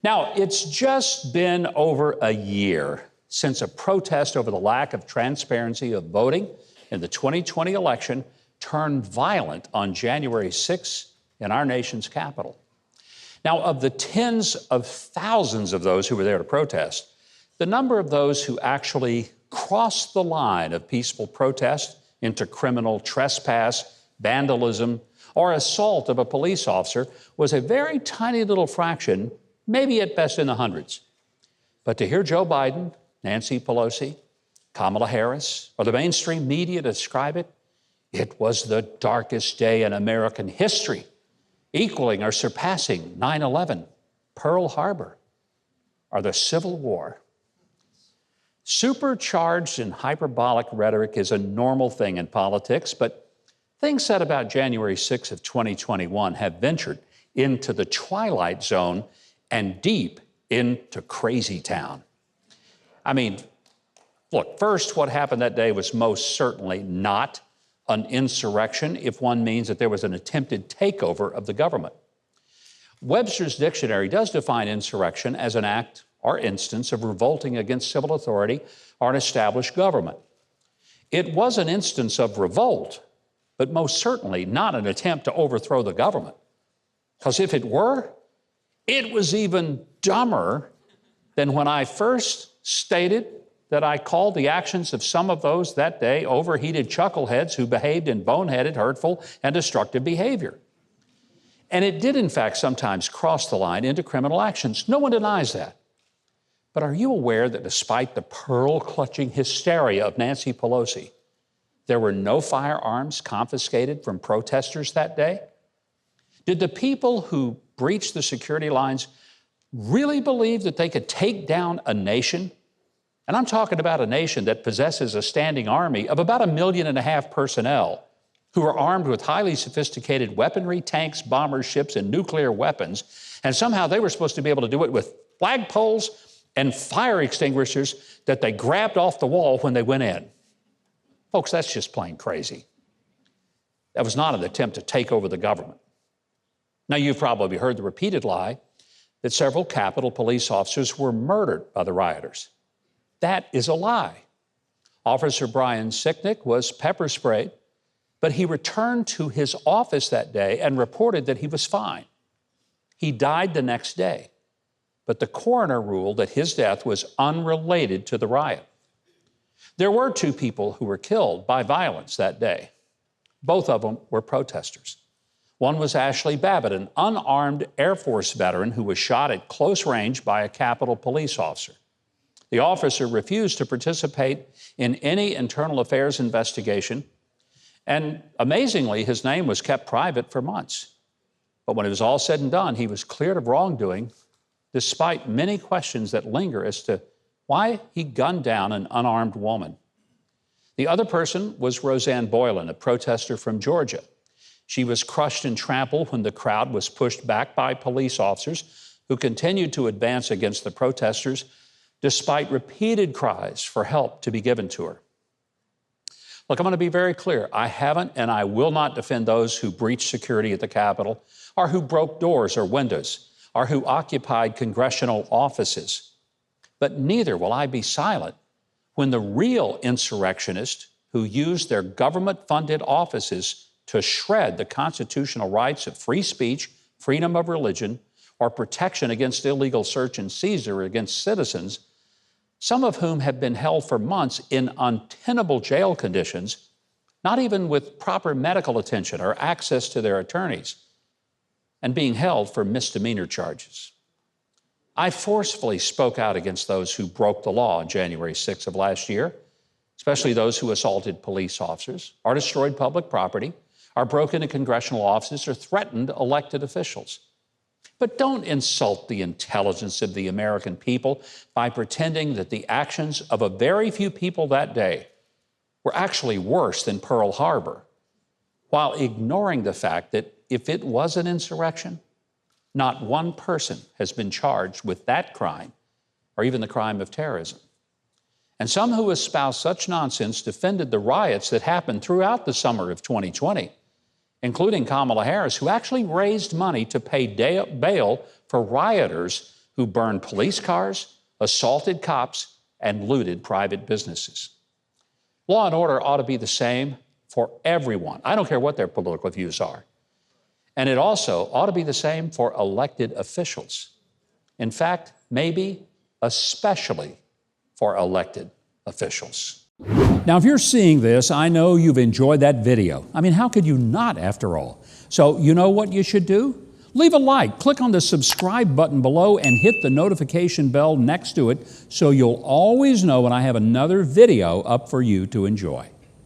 Now, it's just been over a year since a protest over the lack of transparency of voting in the 2020 election turned violent on January 6th in our nation's capital. Now, of the tens of thousands of those who were there to protest, the number of those who actually crossed the line of peaceful protest into criminal trespass, vandalism, or assault of a police officer was a very tiny little fraction, maybe at best in the hundreds. But to hear Joe Biden, Nancy Pelosi, Kamala Harris, or the mainstream media describe it, it was the darkest day in American history, equaling or surpassing 9/11, Pearl Harbor, or the Civil War. Supercharged and hyperbolic rhetoric is a normal thing in politics, but things said about January 6th of 2021 have ventured into the twilight zone and deep into crazy town. I mean, look, first, what happened that day was most certainly not an insurrection, if one means that there was an attempted takeover of the government. Webster's dictionary does define insurrection as an act or instance of revolting against civil authority or an established government. It was an instance of revolt, but most certainly not an attempt to overthrow the government. Because if it were, it was even dumber than when I first stated that I called the actions of some of those that day overheated chuckleheads who behaved in boneheaded, hurtful, and destructive behavior. And it did, in fact, sometimes cross the line into criminal actions. No one denies that. But are you aware that despite the pearl-clutching hysteria of Nancy Pelosi, there were no firearms confiscated from protesters that day? Did the people who breached the security lines really believe that they could take down a nation? And I'm talking about a nation that possesses a standing army of about 1.5 million personnel who are armed with highly sophisticated weaponry, tanks, bombers, ships, and nuclear weapons. And somehow they were supposed to be able to do it with flagpoles and fire extinguishers that they grabbed off the wall when they went in. Folks, that's just plain crazy. That was not an attempt to take over the government. Now, you've probably heard the repeated lie that several Capitol police officers were murdered by the rioters. That is a lie. Officer Brian Sicknick was pepper sprayed, but he returned to his office that day and reported that he was fine. He died the next day, but the coroner ruled that his death was unrelated to the riot. There were 2 people who were killed by violence that day. Both of them were protesters. One was Ashley Babbitt, an unarmed Air Force veteran who was shot at close range by a Capitol police officer. The officer refused to participate in any internal affairs investigation, and amazingly, his name was kept private for months. But when it was all said and done, he was cleared of wrongdoing, despite many questions that linger as to why he gunned down an unarmed woman. The other person was Roseanne Boylan, a protester from Georgia. She was crushed and trampled when the crowd was pushed back by police officers who continued to advance against the protesters despite repeated cries for help to be given to her. Look, I'm going to be very clear. I haven't and I will not defend those who breached security at the Capitol or who broke doors or windows or who occupied congressional offices. But neither will I be silent when the real insurrectionists who used their government-funded offices to shred the constitutional rights of free speech, freedom of religion, or protection against illegal search and seizure against citizens, some of whom have been held for months in untenable jail conditions, not even with proper medical attention or access to their attorneys, and being held for misdemeanor charges. I forcefully spoke out against those who broke the law on January 6th of last year, especially those who assaulted police officers or destroyed public property or broke into congressional offices or threatened elected officials. But don't insult the intelligence of the American people by pretending that the actions of a very few people that day were actually worse than Pearl Harbor, while ignoring the fact that if it was an insurrection, not one person has been charged with that crime or even the crime of terrorism. And some who espouse such nonsense defended the riots that happened throughout the summer of 2020, including Kamala Harris, who actually raised money to pay bail for rioters who burned police cars, assaulted cops, and looted private businesses. Law and order ought to be the same for everyone. I don't care what their political views are. And it also ought to be the same for elected officials. In fact, maybe especially for elected officials. Now, if you're seeing this, I know you've enjoyed that video. I mean, how could you not, after all? So you know what you should do? Leave a like, click on the subscribe button below, and hit the notification bell next to it so you'll always know when I have another video up for you to enjoy.